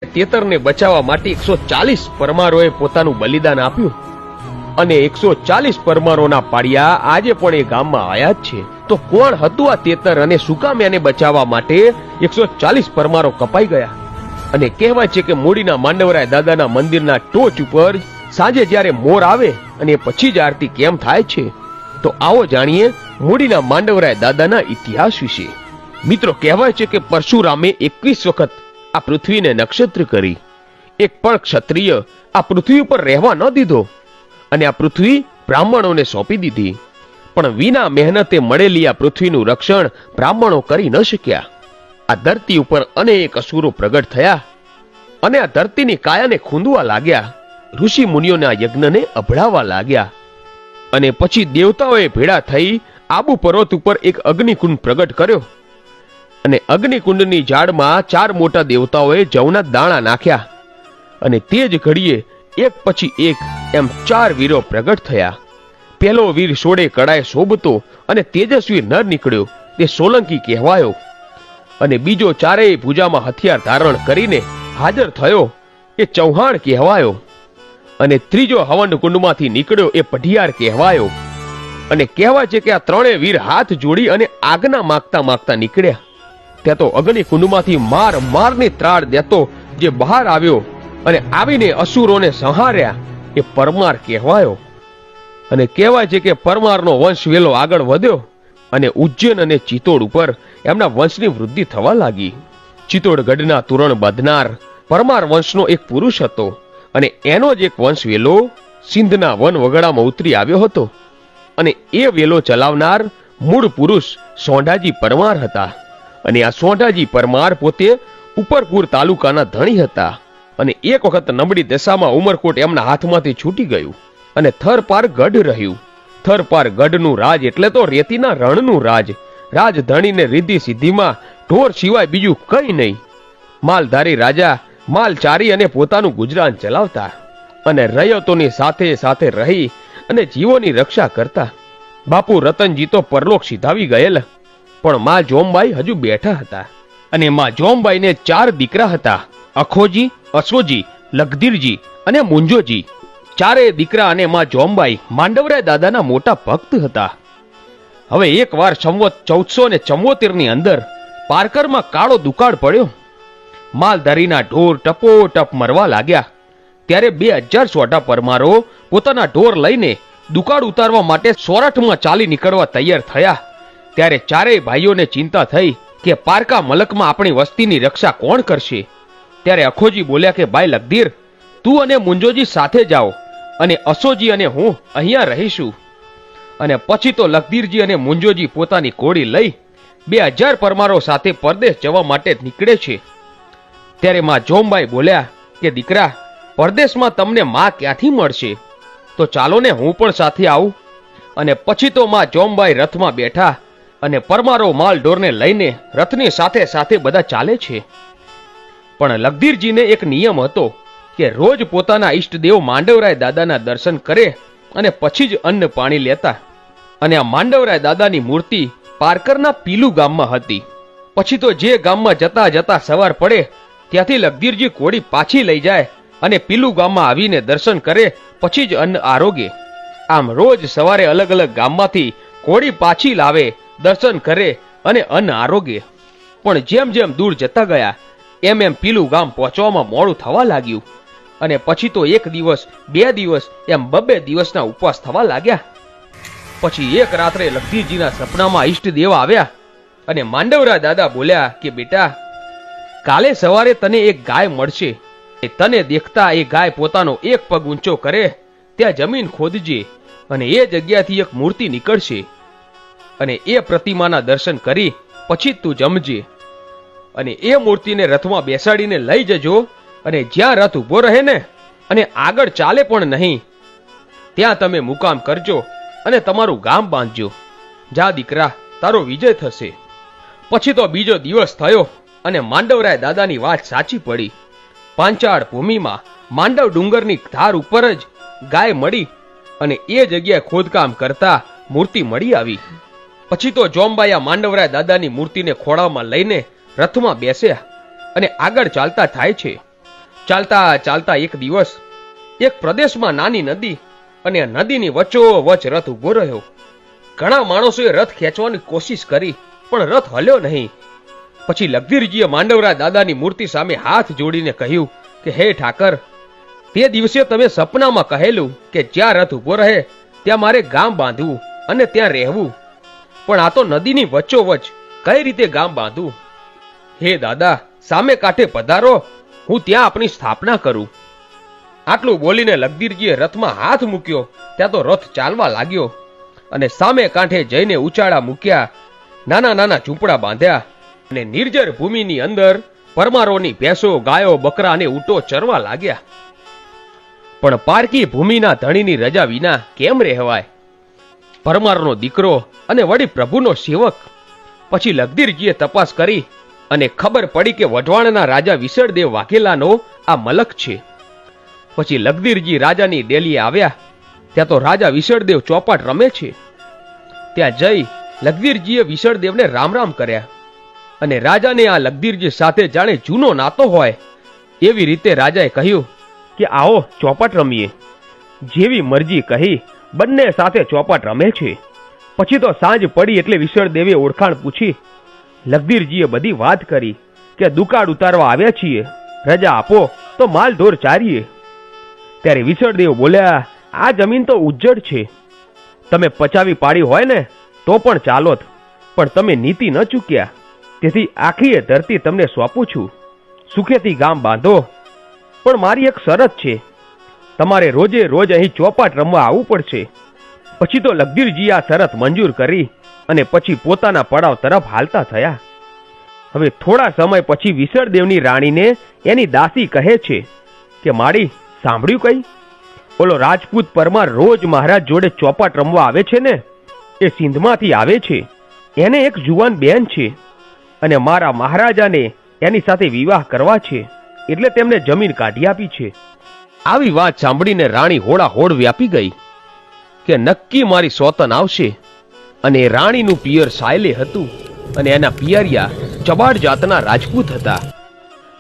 તેતરને બચાવવા માટે 140 પરમારોએ પોતાનું બલિદાન આપ્યું અને 140 પરમારોના પાડિયા આજે પણ એ ગામમાં આયા જ છે. તો કોણ હતું આ તેતર અને શું કામ એને બચાવવા માટે 140 પરમારો કપાઈ ગયા? અને કહેવાય છે કે મૂડીના માંડવરાય દાદાના મંદિરના ટોચ ઉપર સાંજે જ્યારે મોર આવે અને પછી જ આરતી કેમ થાય છે. તો આવો જાણીએ મૂડીના માંડવરાય દાદાના ઇતિહાસ વિશે. મિત્રો, કહેવાય છે કે પરશુરામે 21 વખત આ પૃથ્વીને નક્ષત્ર કરી. એક પણ ક્ષત્રિય આ પૃથ્વી ઉપર રહેવા ન દીધો અને આ પૃથ્વી બ્રાહ્મણોને સોંપી દીધી. પણ વિના મહેનતે મળેલી આ પૃથ્વીનું રક્ષણ બ્રાહ્મણો કરી ન શક્યા. આ ધરતી ઉપર અનેક અસુરો પ્રગટ થયા અને આ ધરતીની કાયાને ખૂંદવા લાગ્યા. ઋષિ મુનિઓના યજ્ઞને અભડાવવા લાગ્યા અને પછી દેવતાઓએ ભેળા થઈ આબુ પર્વત ઉપર એક અગ્નિકુંડ પ્રગટ કર્યો અને અગ્નિકુંડની ઝાડમાં 4 મોટા દેવતાઓએ જવના દાણા નાખ્યા અને તે જ ઘડીએ એક પછી એક એમ 4 વીરો પ્રગટ થયા. પહેલો વીર સોળે કળાએ શોભતો અને તેજસ્વી નર નીકળ્યો, તે સોલંકી કહેવાયો. અને બીજો ચારેય ભુજામાં હથિયાર ધારણ કરીને હાજર થયો, એ ચૌહાણ કહેવાયો. અને ત્રીજો હવન કુંડમાંથી નીકળ્યો, એ પઢિયાર કહેવાયો. અને કહેવાય છે કે આ ત્રણેય વીર હાથ જોડી અને આજ્ઞા માંગતા માંગતા નીકળ્યા. ત્યાં તો અગ્નિકુંડમાંથી મારની ત્રાળ દેતો જે બહાર આવ્યો અને આવીને અસુરોને સંહાર્યા, એ પરમાર કહેવાયો. અને કહેવાય છે કે પરમારનો વંશ વેલો આગળ વધ્યો અને ઉજ્જૈન અને ચિત્તોડ ઉપર એમના વંશની વૃદ્ધિ થવા લાગી. ચિત્તોડગઢના તોરણ બાંધનાર પરમાર વંશનો એક પુરુષ હતો અને એનો જ એક વંશ વેલો સિંધના વન વગડામાં ઉતરી આવ્યો હતો. અને એ વેલો ચલાવનાર મૂળ પુરુષ સોંઢાજી પરમાર હતા. અને આ સોંઢાજી પરમાર પોતે ઉપરપુર તાલુકાના ધણી હતા. અને એક વખત નબળી દશામાં ઉમરકોટ એમના હાથમાંથી છૂટી ગયું અને થરપાર ગઢ રહ્યું. થરપાર ગઢનું રાજ એટલે તો રેતીના રણનું રાજ. રાજધણીને રીધી સિદ્ધિમાં ઢોર સિવાય બીજું કંઈ નહીં. માલધારી રાજા માલ ચારી અને પોતાનું ગુજરાન ચલાવતા અને રયતોની સાથે સાથે રહી અને જીવોની રક્ષા કરતા. બાપુ રતનજી તો પરલોક સિધાવી ગયેલા, પણ માં જોમબાઈ હજુ બેઠા હતા. અને માં જોમબાઈને 4 દીકરા હતા, અખોજી, અસોજી, લગધીરજી અને મુંજોજી. 4 દીકરા અને માં જોમબાઈ માંડવરાય દાદાના મોટા ભક્ત હતા. હવે એકવાર સંવત 1474 ની અંદર પારકરમાં કાળો દુકાળ પડ્યો. માલધારીના ઢોર ટપોટપ મરવા લાગ્યા. ત્યારે 2000 સોઢા પરમારો પોતાના ઢોર લઈને દુકાળ ઉતારવા માટે સોરઠમાં ચાલી નીકળવા તૈયાર થયા. ત્યારે 4 ભાઈઓને ચિંતા થઈ કે પારકા મલકમાં આપણી વસ્તીની રક્ષા કોણ કરશે. ત્યારે અખોજી બોલ્યા કે ભાઈ લગધીર, તું અને મુંજોજી સાથે જાઓ અને અસોજી અને હું અહીંયા રહીશું. અને પછી તો લગધીરજી અને મુંજોજી પોતાની કોડી લઈ 2000 પરમારો સાથે પરદેશ જવા માટે નીકળે છે. ત્યારે માં જોમબાઈ બોલ્યા કે દીકરા, પરદેશમાં તમને માં ક્યાંથી મળશે? તો ચાલો ને હું પણ સાથે આવું. અને પછી તો માં જોમબાઈ રથમાં બેઠા અને પરમારો માલ ઢોરને લઈને રથની સાથે સાથે બધા ચાલે છે. પણ લગધીરજીને એક નિયમ હતો કે રોજ પોતાના ઈષ્ટદેવ માંડવરાય દાદાના દર્શન કરે અને પછી જ અન્ન પાણી લેતા. અને આ માંડવરાય દાદાની મૂર્તિ પારકરના પીલુ ગામમાં હતી. પછી તો જે ગામમાં જતા જતા સવાર પડે ત્યાંથી લગધીરજી કોડી પાછી લઈ જાય અને પીલુ ગામમાં આવીને દર્શન કરે, પછી જ અન્ન આરોગે. આમ રોજ સવારે અલગ અલગ ગામમાંથી કોડી પાછી લાવે, દર્શન કરે અને અન્ન આરોગે. પણ જેમ જેમ દૂર જતા ગયા એમ એમ પીલુ ગામ પહોંચવામાં મોડું થવા લાગ્યું. અને પછી તો 1 દિવસ 2 દિવસ એમ 2 દિવસના ઉપવાસ થવા લાગ્યા. પછી એક રાત્રે લગધીરજીના સપનામાં ઈષ્ટદેવ આવ્યા અને માંડવરાય દાદા બોલ્યા કે બેટા, કાલે સવારે તને એક ગાય મળશે. તને દેખતા એ ગાય પોતાનો એક પગ ઊંચો કરે ત્યાં જમીન ખોદજે અને એ જગ્યાથી એક મૂર્તિ નીકળશે અને એ પ્રતિમાના દર્શન કરી પછી તું જમજે. અને એ મૂર્તિને રથમાં બેસાડીને લઈ જજો અને જ્યાં રથ ઉભો રહે ને અને આગળ ચાલે પણ નહીં ત્યાં તમે મુકામ કરજો અને તમારું ગામ બાંધજો. જા દીકરા, તારો વિજય થશે. પછી તો બીજો દિવસ થયો અને માંડવરાય દાદાની વાત સાચી પડી. પાંચાળ ભૂમિમાં માંડવ ડુંગરની ધાર ઉપર જ ગાય મળી અને એ જગ્યાએ ખોદકામ કરતા મૂર્તિ મળી આવી. પછી તો જોમબાઈ માંડવરાય દાદાની મૂર્તિને ખોળામાં લઈને રથમાં બેસ્યા અને આગળ ચાલતા થાય છે. ચાલતા ચાલતા એક દિવસ એક પ્રદેશમાં નાની નદી અને આ નદીની વચ્ચોવચ રથ ઉભો રહ્યો. ઘણા માણસોએ રથ ખેંચવાની કોશિશ કરી, પણ રથ હલ્યો નહીં. પછી લખધીરજીએ માંડવરા દાદાની મૂર્તિ સામે હાથ જોડીને કહ્યું કે હે ઠાકર, તે દિવસે તમે સપનામાં કહેલું કે જ્યાં રથ ઉભો રહે ત્યાં મારે ગામ બાંધવું અને ત્યાં રહેવું, પણ આ તો નદીની વચ્ચોવચ કઈ રીતે ગામ બાંધવું? હે દાદા, સામે કાંઠે પધારો, હું ત્યાં આપણી સ્થાપના કરું. આટલું બોલીને લખધીરજીએ રથમાં હાથ મૂક્યો ત્યાં તો રથ ચાલવા લાગ્યો અને સામે કાંઠે જઈને ઉચાળા મૂક્યા, નાના નાના ઝૂંપડા બાંધ્યા અને નિર્જર ભૂમિની અંદર પરમારોની ભેંસો, ગાયો, બકરા અને ઊંટો ચરવા લાગ્યા. પણ પારકી ભૂમિના ધણીની રજા વિના કેમ રહેવાય? પરમારનો દીકરો અને વળી પ્રભુનો સેવક. પછી લખધીરજીએ તપાસ કરી અને ખબર પડી કે વઢવાણના રાજા વિસળદેવ વાઘેલાનો આ મલક છે. પછી લખધીરજી રાજાની ડેલીએ આવ્યા ત્યાં તો રાજા વિસળદેવ ચોપાટ રમે છે. ત્યાં જઈ લખધીરજીએ વિસળદેવને રામ રામ કર્યા અને રાજાને આ લખધીરજી સાથે જાણે જૂનો નાતો હોય એવી રીતે રાજાએ કહ્યું કે આવો ચોપાટ રમીએ. જેવી મરજી કહી બંને સાથે ચોપાટ રમે છે. પછી તો સાંજ પડી એટલે વિસળદેવે ઓળખાણ પૂછી. લખધીરજીએ બધી વાત કરી કે દુકાળ ઉતારવા આવ્યા છીએ, રજા આપો તો માલ ઢોર ચારીએ. ત્યારે વિસળદેવ બોલ્યા, આ જમીન તો ઉજ્જડ છે, તમે પચાવી પાડી હોય ને તો પણ ચાલોત, પણ તમે નીતિ ન ચૂક્યા, તેથી આખી ધરતી તમને સોંપું છું. સુખેથી ગામ બાંધો, પણ મારી એક શરત છે, તમારે રોજે રોજ અહીં ચોપાટ રમવા આવવું પડશે. પછી તો લખધીરજી આ શરત મંજૂર કરી અને પછી પોતાના પડાવ તરફ હાલતા થયા. હવે થોડા સમય પછી વિસળદેવની રાણીને એની દાસી કહે છે કે માડી, સાંભળ્યું કઈ? ઓલો રાજપૂત પરમાર રોજ મહારાજ જોડે ચોપાટ રમવા આવે છે ને, એ સિંધમાંથી આવે છે. એને એક જુવાન બેન છે અને મારા મહારાજાને એની સાથે વિવાહ કરવા છે, એટલે તેમને જમીન કાઢી આપી છે. આવી વાત સાંભળીને રાણી હોળાહોળ વ્યાપી ગઈ કે નક્કી મારી સોતન આવશે. અને રાણીનું પિયર સાયલે હતું અને એના પિયરિયા ચબાડ જાતના રાજપૂત હતા.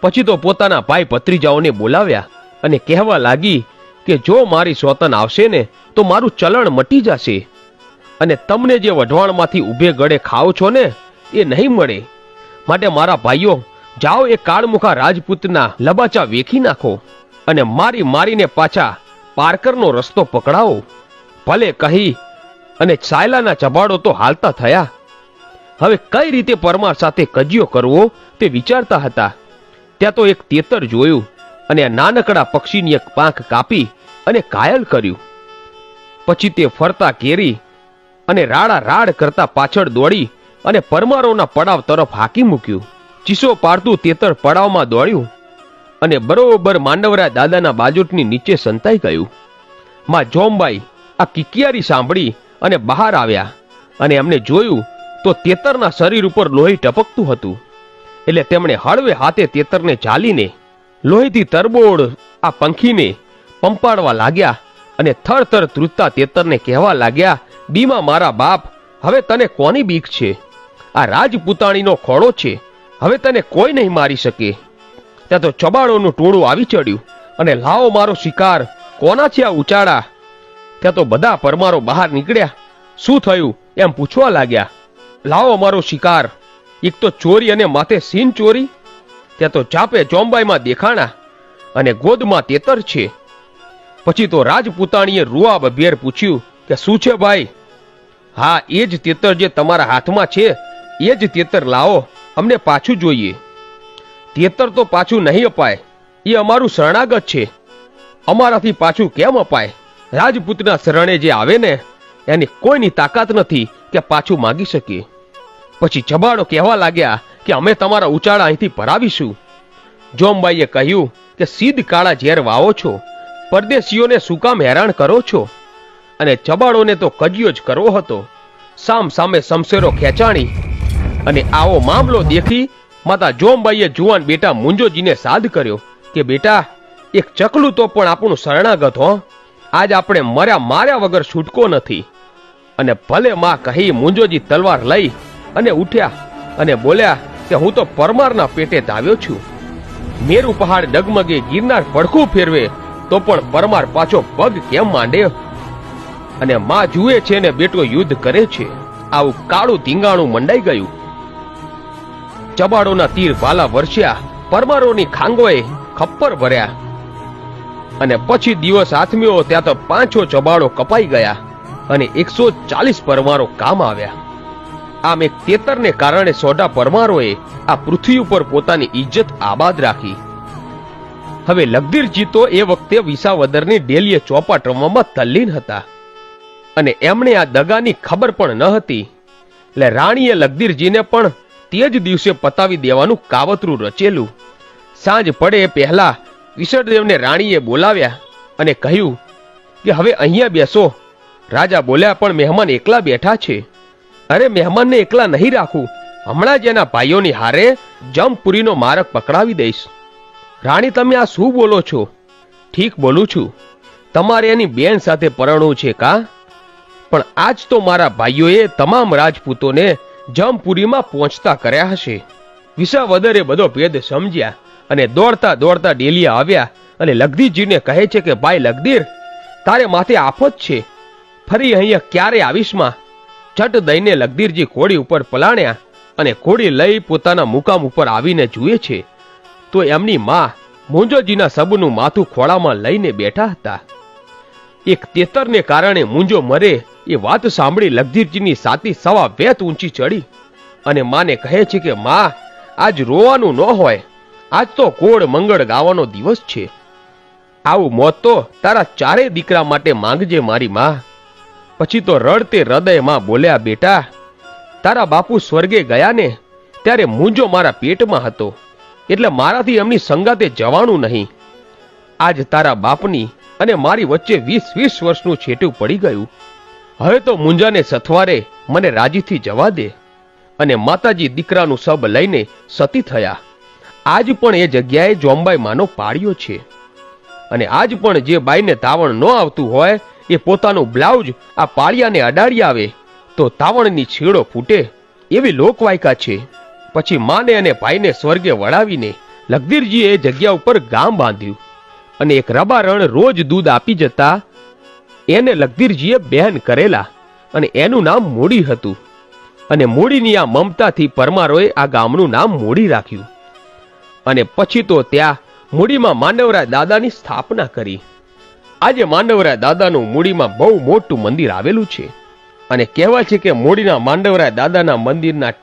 પછી તો પોતાના ભાઈ ભત્રીજાઓને બોલાવ્યા અને કહેવા લાગી કે જો મારી સોતન આવશે ને તો મારું ચલણ મટી જશે અને તમને જે વઢવાણમાંથી ઊભે ગળે ખાઓ છો ને એ નહીં મળે. માટે મારા ભાઈઓ, જાઓ એ કાળમુખા રાજપૂતના લબાચા વેખી નાખો અને મારીને પાછા પારકરનો રસ્તો પકડાવો. ભલે કહી અને સાયલાના ચબાડો તો હાલતા થયા. હવે કઈ રીતે પરમાર સાથે કજિયો કરવો તે વિચારતા હતા. ત્યાં તો એક તેતર જોયું અને આ નાનકડા પક્ષીની એક પાંખ કાપી અને ઘાયલ કર્યું. પછી તે ફરતા ઘેરી અને રાડા રાડ કરતા પાછળ દોડી અને પરમારોના પડાવ તરફ હાકી મૂક્યું. ચીસો પાડતું તેતર પડાવમાં દોડ્યું અને બરોબર માંડવરા દાદાના બાજોટની નીચે સંતાઈ ગયું. માં જોમબાઈ આ કિકિયારી સાંભળી અને બહાર આવ્યા અને એમને જોયું તો તેતરના શરીર ઉપર લોહી ટપકતું હતું. એટલે તેમણે હળવે હાથે તેતરને ઝાલીને લોહીથી તરબોળ આ પંખીને પંપાડવા લાગ્યા અને થરથર ધ્રુજતા તેતરને કહેવા લાગ્યા, બીમા મારા બાપ, હવે તને કોની બીક છે? આ રાજપૂતાણીનો ખોળો છે, હવે તને કોઈ નહીં મારી શકે. ત્યાં તો ચબાળોનું ટોળું આવી ચડ્યું અને લાવો મારો શિકાર, કોના છે આ ઉચાળા? ત્યાં તો બધા પરમારો બહાર નીકળ્યા. શું થયું એમ પૂછવા લાગ્યા. લાવો મારો શિકાર. એક તો ચોરી અને માથે સીન ચોરી. ત્યાં તો ચાપે ચોંબાઈમાં દેખાણા અને ગોદમાં તેતર છે. પછી તો રાજપૂતાણીએ રૂઆબભેર પૂછ્યું કે શું છે ભાઈ? હા, એ જ તેતર જે તમારા હાથમાં છે એ જ તેતર લાવો, અમને પાછું જોઈએ. તેતર તો પાછું નહીં અપાય, એ અમારું શરણાગત છે, અમારાથી પાછું કેમ અપાય? રાજપૂતના શરણે જે આવે ને એની કોઈની તાકાત નથી કે પાછું માગી શકે. પછી ચબાડો કહેવા લાગ્યા કે અમે તમારા ઉચાળા અહીંથી ભરાવીશું. જોમબાઈએ કહ્યું કે સીધ કાળા ઝેર વાવો છો, પરદેશીઓને શું કામ હેરાન કરો છો? અને ચબાડોને તો કજિયો જ કરવો હતો. સામ સામે સમસેરો ખેંચાણી અને આવો મામલો દેખી માતા જોમબાઈએ જુવાન બેટા મુંજોજીને સાદ કર્યો કે બેટા, એક ચકલું તો પણ આપણું શરણાગત હો, આજ આપણે માર્યા વગર છૂટકો નથી. અને ભલે માં કહી મુંજોજી તલવાર લઈ અને ઉઠ્યા અને બોલ્યા કે હું તો પરમારના પેટે ધાવ્યો છું, મેરુ પહાડ ડગમગે, ગિરનાર પડખું ફેરવે તો પણ પરમાર પાછો પગ કેમ માંડે? અને માં જુએ છે ને બેટો યુદ્ધ કરે છે. આવું કાળું ધીંગાણું મંડાઈ ગયું. ચબાડોના તીર ભાલા વર્ષ્યા, પરમારોની ખાંગોએ ખપ્પર ભર્યા. અને પછી દિવસ આથમ્યો ત્યાં તો 5 ચબાડો કપાઈ ગયા અને 140 પરમારો કામ આવ્યા. આમ એક તેતરને કારણે સોઢા પરમારોએ આ પૃથ્વી ઉપર પોતાની ઇજ્જત આબાદ રાખી. હવે લગધીરજી તો એ વખતે વિસાવદરની ડેલીએ ચોપાટ રમવામાં તલ્લીન હતા અને એમણે આ દગાની ખબર પણ ન હતી. એટલે રાણીએ લગધીરજીને પણ તે જ દિવસે પતાવી દેવાનું કાવતરું રચેલું. સાંજ પડે એ પહેલા વિસળદેવને રાણીએ બોલાવ્યા અને કહ્યું કે હવે અહીંયા બેસો. રાજા બોલ્યા, પણ મહેમાન એકલા બેઠા છે. અરે, મહેમાનને એકલા નહીં રાખું, હમણાં જ એના ભાઈઓની હારે જમપુરીનો માર્ગ પકડાવી દઈશ. રાણી, તમે આ શું બોલો છો? ઠીક બોલું છું, તમારે એની બેન સાથે પરણવું છે કા? પણ આજ તો મારા ભાઈઓએ તમામ રાજપૂતોને જમપુરીમાં પહોંચતા કર્યા હશે. વિસાવદરે બધો ભેદ સમજ્યા અને દોડતા દોડતા ડેલીએ આવ્યા અને લગધીરજીને કહે છે કે ભાઈ લગધીર, તારે માથે આફત છે, ફરી અહીંયા ક્યારે આવીશમાં? છટ દઈને લગધીરજી ઘોડી ઉપર પલાણ્યા અને ઘોડી લઈ પોતાના મુકામ ઉપર આવીને જુએ છે તો એમની માં મુંજોજીના સબનું માથું ખોળામાં લઈને બેઠા હતા. એક તેતરને કારણે મુંજો મરે એ વાત સાંભળી લગધીરજીની છાતી સવા વેત ઊંચી ચડી અને માને કહે છે કે માં, આજ રોવાનું ન હોય, આજ તો કોળ મંગળ ગાવાનો દિવસ છે. આવું મોત તો તારા 4 દીકરા માટે માંગજે મારી માં. પછી તો રડતે હૃદયમાં બોલ્યા, બેટા, તારા બાપુ સ્વર્ગે ગયા ને ત્યારે મુંજો મારા પેટમાં હતો, એટલે મારાથી એમની સંગાતે જવાનું નહીં. આજ તારા બાપની અને મારી વચ્ચે 20 વર્ષનું છેટું પડી ગયું. હવે તો મુંજાને સથવારે મને રાજીથી જવા દે. અને માતાજી દીકરાનું સબ લઈને સતી થયા. આજ પણ એ જગ્યાએ જોમબાઈ માનો પાડ્યો છે. અને આજ પણ જે બાઈને તાવણ ન આવતું હોય એ પોતાનું બ્લાઉઝ આ પાળિયાને અડાડી આવે તો તાવણની છેડો ફૂટે, એવી લોકવાયકા છે. પછી માને અને ભાઈને સ્વર્ગે વળાવીને લગધીરજીએ એ જગ્યા ઉપર ગામ બાંધ્યું અને એક રબારણ રોજ દૂધ આપી જતા એને લગધીરજીએ બહેન કરેલા અને એનું નામ મૂડી હતું. અને મૂડીની આ મમતાથી પરમારોએ આ ગામનું નામ મૂડી રાખ્યું. અને પછી તો ત્યાં મૂડીમાં માંડવરાય દાદાની સ્થાપના કરી. આજે માંડવરાય દાદાનું મૂડીમાં બહુ મોટું મંદિર આવેલું છે અને કહેવાય છે કે મૂડીના માંડવરાય દાદાના મંદિરના